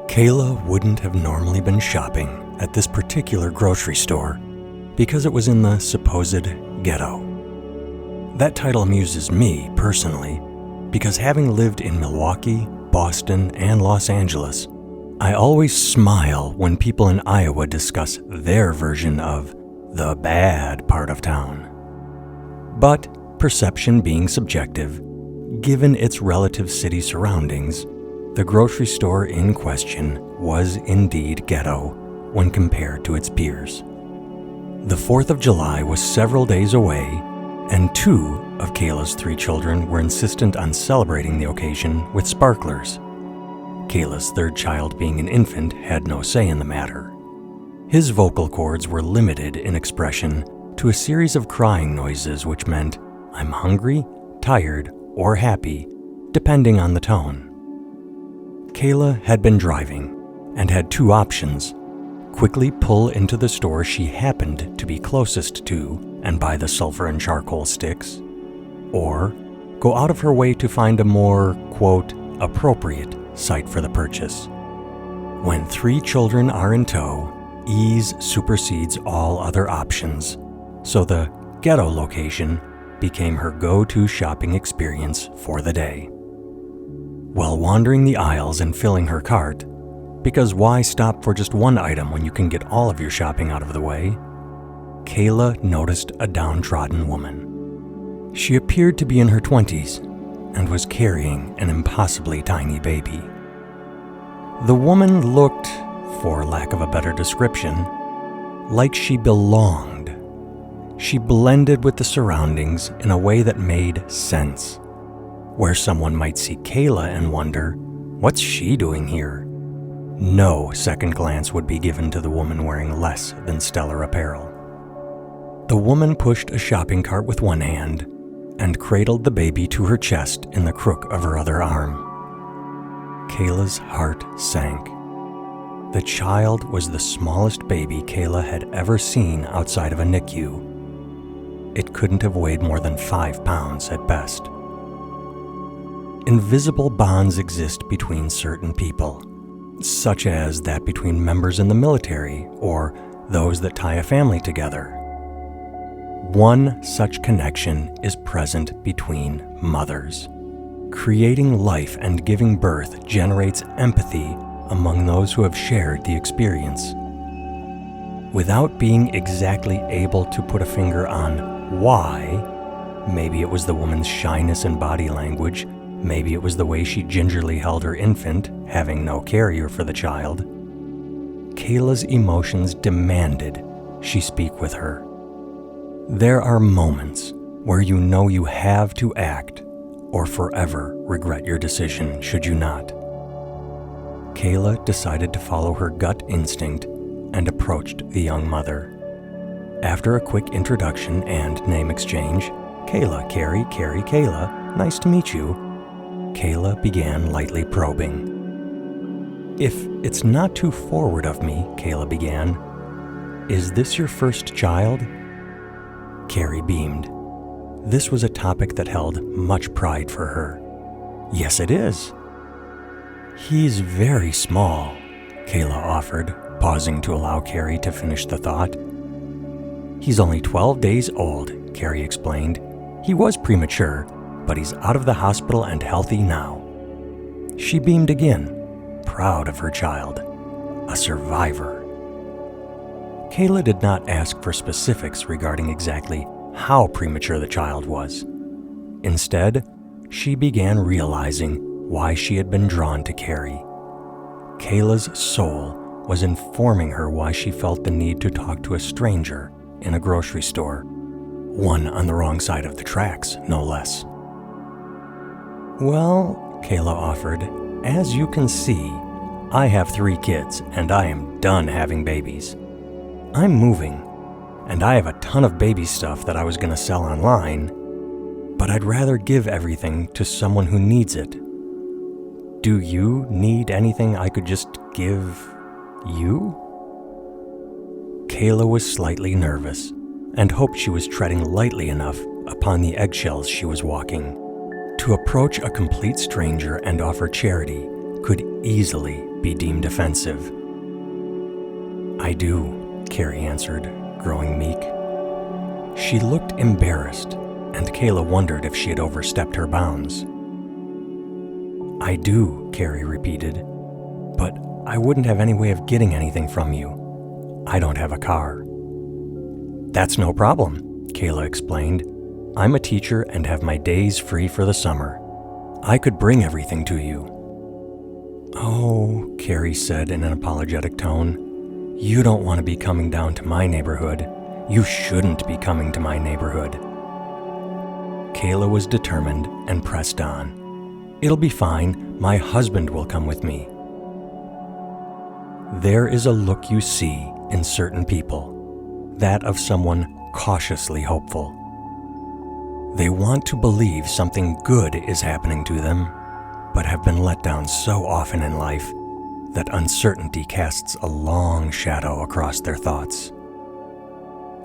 Kayla wouldn't have normally been shopping at this particular grocery store because it was in the supposed ghetto. That title amuses me personally because having lived in Milwaukee, Boston, and Los Angeles, I always smile when people in Iowa discuss their version of the bad part of town. But perception being subjective, given its relative city surroundings, the grocery store in question was indeed ghetto when compared to its peers. The 4th of July was several days away, and 2 of Kayla's 3 children were insistent on celebrating the occasion with sparklers. Kayla's 3rd child, being an infant, had no say in the matter. His vocal cords were limited in expression to a series of crying noises which meant, "I'm hungry, tired, or happy," depending on the tone. Kayla had been driving and had 2 options: quickly pull into the store she happened to be closest to and buy the sulfur and charcoal sticks, or go out of her way to find a more, quote, appropriate site for the purchase. When 3 children are in tow, ease supersedes all other options, so the ghetto location became her go-to shopping experience for the day. While wandering the aisles and filling her cart, because why stop for just one item when you can get all of your shopping out of the way, Kayla noticed a downtrodden woman. She appeared to be in her 20s and was carrying an impossibly tiny baby. The woman looked, for lack of a better description, like she belonged. She blended with the surroundings in a way that made sense, where someone might see Kayla and wonder, what's she doing here? No second glance would be given to the woman wearing less than stellar apparel. The woman pushed a shopping cart with one hand and cradled the baby to her chest in the crook of her other arm. Kayla's heart sank. The child was the smallest baby Kayla had ever seen outside of a NICU. It couldn't have weighed more than 5 pounds at best. Invisible bonds exist between certain people, such as that between members in the military or those that tie a family together. One such connection is present between mothers. Creating life and giving birth generates empathy among those who have shared the experience. Without being exactly able to put a finger on why, maybe it was the woman's shyness and body language, maybe it was the way she gingerly held her infant, having no carrier for the child, Kayla's emotions demanded she speak with her. There are moments where you know you have to act or forever regret your decision should you not. Kayla decided to follow her gut instinct and approached the young mother. After a quick introduction and name exchange, Kayla, Carrie, Carrie, Kayla, nice to meet you, Kayla began lightly probing. If it's not too forward of me, Kayla began, is this your first child? Carrie beamed. This was a topic that held much pride for her. Yes, it is. He's very small, Kayla offered, pausing to allow Carrie to finish the thought. He's only 12 days old, Carrie explained. He was premature, but he's out of the hospital and healthy now. She beamed again, proud of her child, a survivor. Kayla did not ask for specifics regarding exactly how premature the child was. Instead, she began realizing why she had been drawn to Carrie. Kayla's soul was informing her why she felt the need to talk to a stranger in a grocery store, one on the wrong side of the tracks, no less. Well, Kayla offered, as you can see, I have 3 kids and I am done having babies. I'm moving, and I have a ton of baby stuff that I was going to sell online, but I'd rather give everything to someone who needs it. Do you need anything I could just give you? Kayla was slightly nervous and hoped she was treading lightly enough upon the eggshells she was walking. To approach a complete stranger and offer charity could easily be deemed offensive. "I do," Carrie answered, growing meek. She looked embarrassed, and Kayla wondered if she had overstepped her bounds. "I do," Carrie repeated, "but I wouldn't have any way of getting anything from you. I don't have a car." "That's no problem," Kayla explained. "I'm a teacher and have my days free for the summer. I could bring everything to you." "Oh," Carrie said in an apologetic tone, "you don't want to be coming down to my neighborhood. You shouldn't be coming to my neighborhood." Kayla was determined and pressed on. "It'll be fine. My husband will come with me." There is a look you see in certain people, that of someone cautiously hopeful. They want to believe something good is happening to them, but have been let down so often in life that uncertainty casts a long shadow across their thoughts.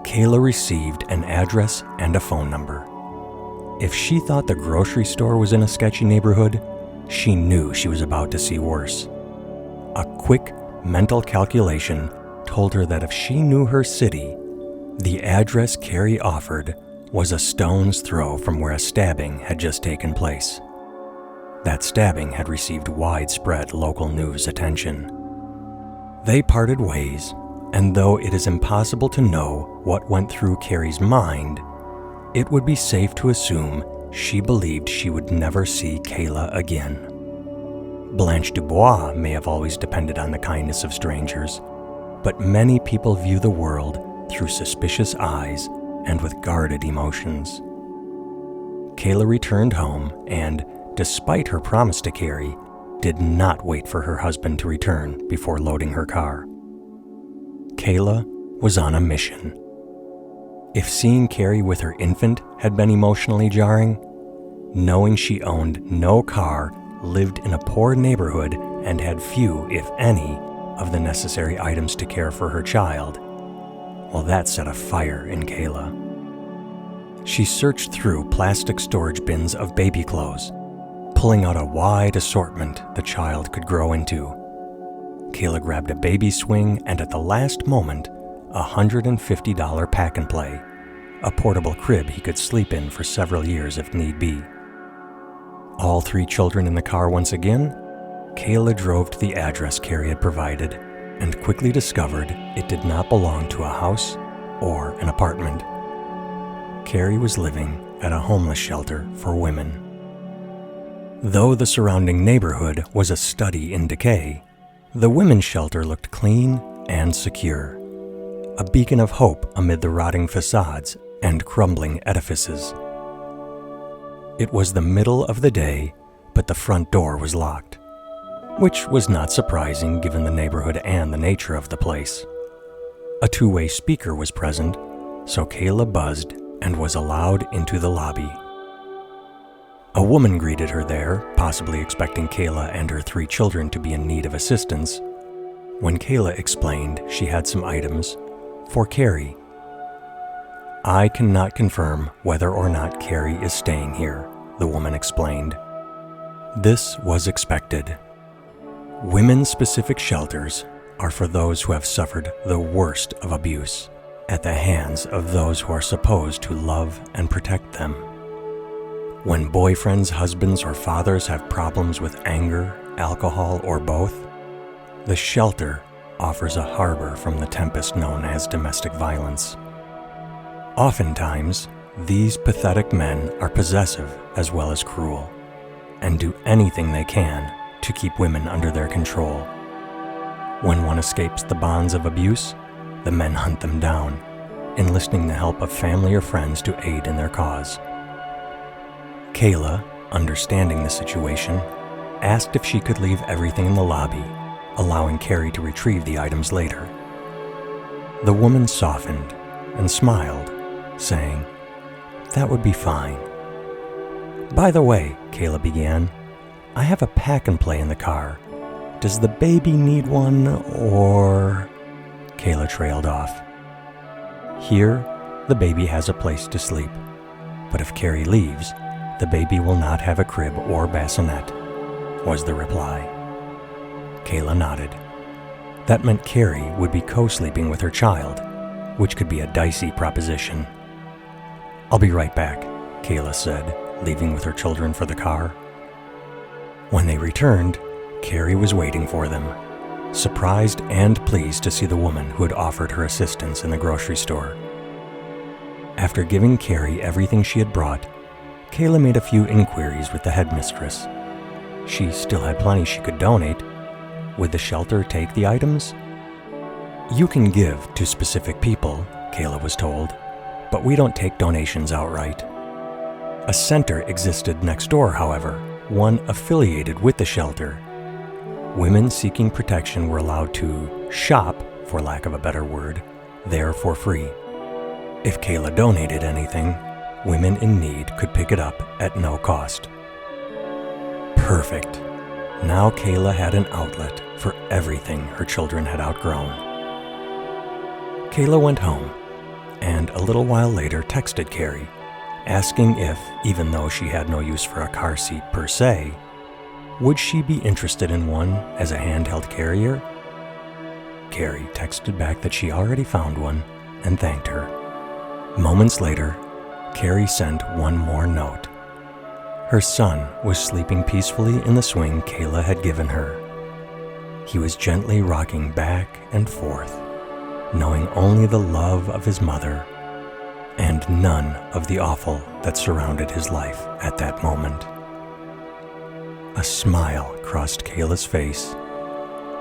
Kayla received an address and a phone number. If she thought the grocery store was in a sketchy neighborhood, she knew she was about to see worse. A quick mental calculation told her that if she knew her city, the address Carrie offered was a stone's throw from where a stabbing had just taken place. That stabbing had received widespread local news attention. They parted ways, and though it is impossible to know what went through Carrie's mind, it would be safe to assume she believed she would never see Kayla again. Blanche Dubois may have always depended on the kindness of strangers, but many people view the world through suspicious eyes and with guarded emotions. Kayla returned home and, despite her promise to Carrie, did not wait for her husband to return before loading her car. Kayla was on a mission. If seeing Carrie with her infant had been emotionally jarring, knowing she owned no car, lived in a poor neighborhood, and had few, if any, of the necessary items to care for her child, well, that set a fire in Kayla. She searched through plastic storage bins of baby clothes, pulling out a wide assortment the child could grow into. Kayla grabbed a baby swing and at the last moment, a $150 pack-and-play, a portable crib he could sleep in for several years if need be. All three children in the car once again, Kayla drove to the address Carrie had provided and quickly discovered it did not belong to a house or an apartment. Carrie was living at a homeless shelter for women. Though the surrounding neighborhood was a study in decay, the women's shelter looked clean and secure, a beacon of hope amid the rotting facades and crumbling edifices. It was the middle of the day, but the front door was locked, which was not surprising given the neighborhood and the nature of the place. A two-way speaker was present, so Kayla buzzed and was allowed into the lobby. A woman greeted her there, possibly expecting Kayla and her three children to be in need of assistance. When Kayla explained she had some items for Carrie. "I cannot confirm whether or not Carrie is staying here," the woman explained. This was expected. Women-specific shelters are for those who have suffered the worst of abuse at the hands of those who are supposed to love and protect them. When boyfriends, husbands, or fathers have problems with anger, alcohol, or both, the shelter offers a harbor from the tempest known as domestic violence. Oftentimes, these pathetic men are possessive as well as cruel, and do anything they can to keep women under their control. When one escapes the bonds of abuse, the men hunt them down, enlisting the help of family or friends to aid in their cause. Kayla, understanding the situation, asked if she could leave everything in the lobby, allowing Carrie to retrieve the items later. The woman softened and smiled, saying, "That would be fine." "By the way," Kayla began, "I have a pack-and-play in the car. Does the baby need one, or—" Kayla trailed off. "Here, the baby has a place to sleep, but if Carrie leaves, the baby will not have a crib or bassinet," was the reply. Kayla nodded. That meant Carrie would be co-sleeping with her child, which could be a dicey proposition. "I'll be right back," Kayla said, leaving with her children for the car. When they returned, Carrie was waiting for them, surprised and pleased to see the woman who had offered her assistance in the grocery store. After giving Carrie everything she had brought, Kayla made a few inquiries with the headmistress. She still had plenty she could donate. Would the shelter take the items? "You can give to specific people," Kayla was told, "but we don't take donations outright." A center existed next door, however, one affiliated with the shelter. Women seeking protection were allowed to shop, for lack of a better word, there for free. If Kayla donated anything, women in need could pick it up at no cost. Perfect. Now Kayla had an outlet for everything her children had outgrown. Kayla went home, and a little while later texted Carrie, asking if, even though she had no use for a car seat per se, would she be interested in one as a handheld carrier? Carrie texted back that she already found one and thanked her. Moments later, Carrie sent one more note. Her son was sleeping peacefully in the swing Kayla had given her. He was gently rocking back and forth, knowing only the love of his mother and none of the awful that surrounded his life at that moment. A smile crossed Kayla's face,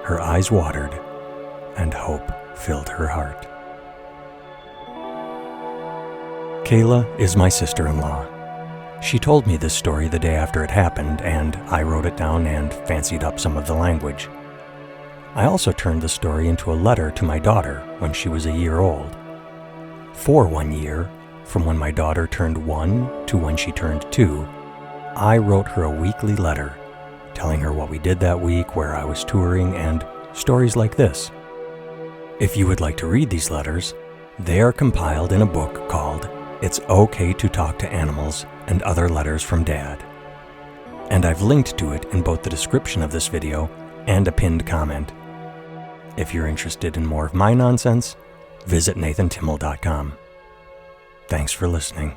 her eyes watered, and hope filled her heart. Kayla is my sister-in-law. She told me this story the day after it happened, and I wrote it down and fancied up some of the language. I also turned the story into a letter to my daughter when she was a year old. For 1 year, from when my daughter turned 1 to when she turned 2, I wrote her a weekly letter, telling her what we did that week, where I was touring, and stories like this. If you would like to read these letters, they are compiled in a book called It's Okay to Talk to Animals and Other Letters from Dad. And I've linked to it in both the description of this video and a pinned comment. If you're interested in more of my nonsense, visit nathantimmel.com. Thanks for listening.